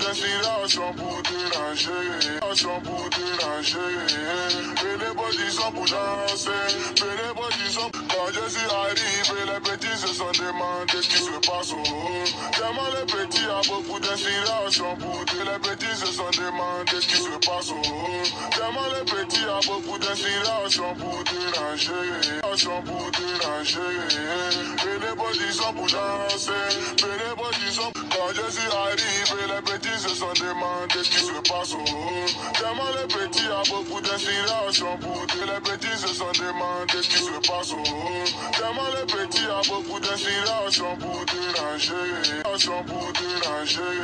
destination pour déranger, pour déranger. Et les bodies sont pour danser, et les bodies sont. Quand je suis arrivé, les petits se sont demandé ce qui se passe au haut. Tellement les petits ont beaucoup d'inspiration pour dire. Les petits se sont demandé ce qui se passe au haut. Tellement les petits ont beaucoup d'inspiration pour déranger, pour déranger. Et les bodies sont pour danser, et les bodies sont. Quand je suis arrivé, les petits se sont demandé ce qui se passe au haut. Tellement les petits ont beaucoup d'inspiration pour dire. Les petits se sont demandé ce qui se passe au haut. Tellement les petits ont beaucoup d'inspiration pour déranger, pour déranger.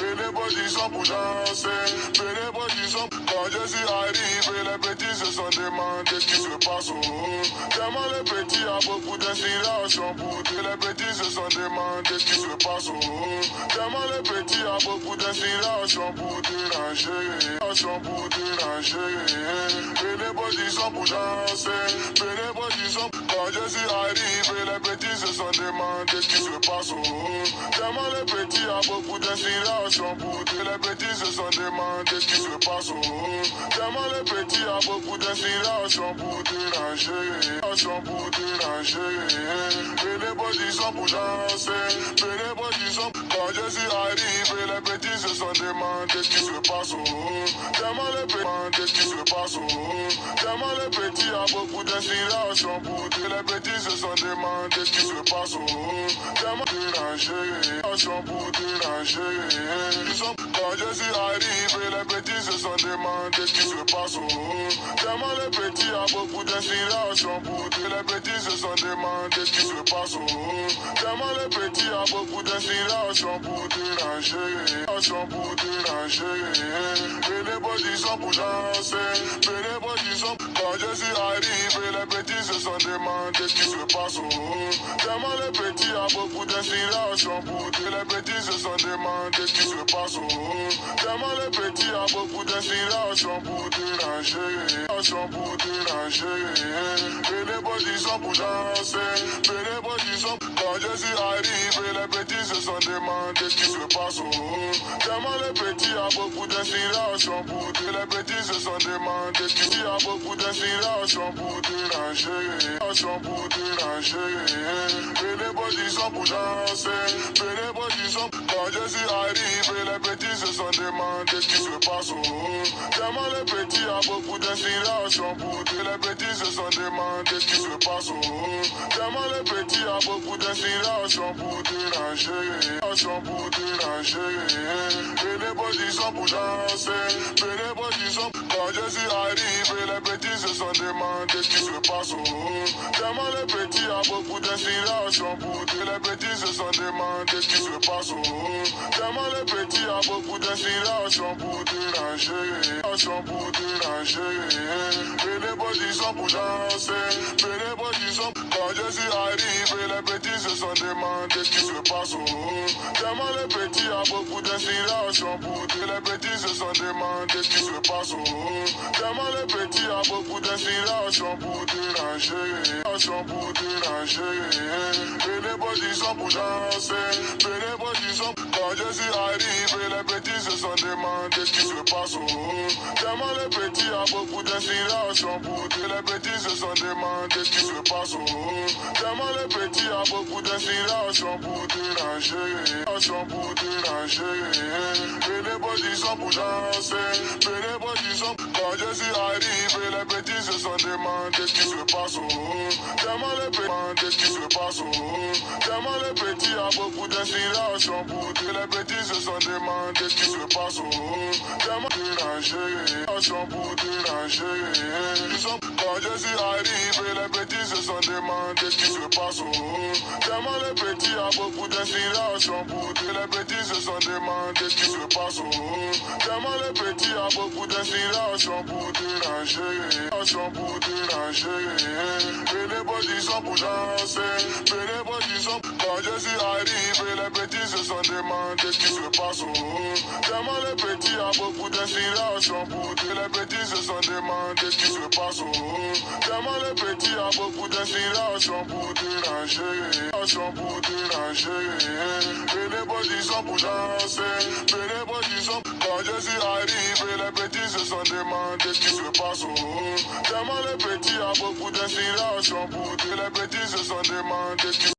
Et les bodies sont pour danser, et les bodies sont. Quand je suis arrivé, les petits se sont demandé ce qui se passe au haut. Tellement les petits ont beaucoup d'inspiration pour dire. Les petits se sont demandé ce qui se passe au haut. Tellement les petits ont beaucoup d'inspiration pour déranger, pour déranger. Et les bodies sont pour danser, et les bodies sont. Quand je suis arrivé, les petits se sont demandé ce qui se passe au haut. Tellement les petits ont beaucoup d'inspiration pour dire. Les petits se sont demandé ce qui se passe au haut. Tellement les petits ont beaucoup d'inspiration pour déranger, pour déranger. Et les bodies sont pour danser, et les bodies sont. Quand je suis arrivé, les petits se sont demandé ce qui se passe au haut. Tellement les petits demandé ce qui se passe au haut. Tellement les petits ont beaucoup d'inspiration pour dire. Les petits se sont demandé ce qui se passe au haut. Tellement déranger, pour déranger. Quand je suis arrivé, les petits se sont demandé ce qui se passe au haut. Tellement les petits ont beaucoup d'inspiration pour dire. Les petits se sont demandé ce qui se passe au haut. Tellement les petits ont beaucoup d'inspiration pour déranger, pour déranger. Et les bodies sont pour danser, et les bodies sont. Quand je suis arrivé, les petits se sont demandé ce qui se passe au haut. Tellement les petits ont beaucoup d'inspiration pour dire. Les petits se sont demandé ce qui se passe au haut. Tellement les petits ont beaucoup d'inspiration pour déranger, pour déranger. Et les bodies sont pour danser, et les bodies sont. Quand je suis arrivé, les petits se sont demandé ce qui se passe au haut. Tellement les petits ont beaucoup d'inspiration pour dire. Les petits se sont demandé ce qui a beaucoup d'inspiration pour déranger, pour déranger. Et les bodies sont pour danser, et les bodies sont. Quand je suis arrivé, les petits se sont demandé ce qui se passe au haut. Tellement les petits ont beaucoup d'inspiration pour dire. Les petits se sont demandé ce qui se passe au haut. Tellement les petits ont beaucoup d'inspiration pour déranger, pour déranger. Et les bodies sont pour danser, et les bodies sont. Quand je suis arrivé, les petits se sont demandé ce qui se passe au haut. Tellement les petits ont beaucoup d'inspiration pour dire. Les petits se sont demandé ce qui se passe au haut. Tellement les petits ont beaucoup d'inspiration pour déranger, pour déranger. Et les bodies sont pour danser, et les bodies sont. Quand je suis arrivé, les petits se sont demandé ce qui se passe au haut. Tellement les petits ont beaucoup d'inspiration pour dire. Les petits se sont demandé ce qui se passe au haut. Tellement les petits ont beaucoup d'inspiration pour déranger, pour déranger. Et les bodies sont pour danser, et les bodies sont. Quand je suis arrivé, les petits se sont demandé ce qui se passe au haut. Tellement les petits ont beaucoup d'inspiration pour dire. Les petits se sont demandé ce qui se passe au haut. Tellement les petits ont beaucoup d'inspiration pour déranger, pour déranger. Et les bodies sont pour danser, et les bodies sont. Quand je suis arrivé, les petits se sont demandé ce qui se passe au haut. Tellement les petits demandé ce qui se passe au haut. Tellement les petits ont beaucoup d'inspiration pour dire. Les petits se sont demandé ce qui se passe au haut. Tellement déranger, pour déranger. Quand je suis arrivé, les petits se sont demandé ce qui se passe au haut. Tellement les petits ont beaucoup d'inspiration pour dire. Les petits se sont demandé ce qui se passe au haut. Tellement les petits ont beaucoup d'inspiration pour déranger, pour déranger. Et les bodies sont pour danser, et les bodies sont. Quand je suis arrivé, les petits se sont demandé ce qui se passe au haut. Tellement les petits ont beaucoup d'inspiration pour dire. Les petits se sont demandé ce qui se passe au haut. Tellement les petits ont beaucoup d'inspiration pour déranger, pour déranger. Et les bodies sont pour danser, et les bodies ce qui se passe au haut. Tellement les petits a beaucoup d'inspiration pour que les petits se sont demandés ce qui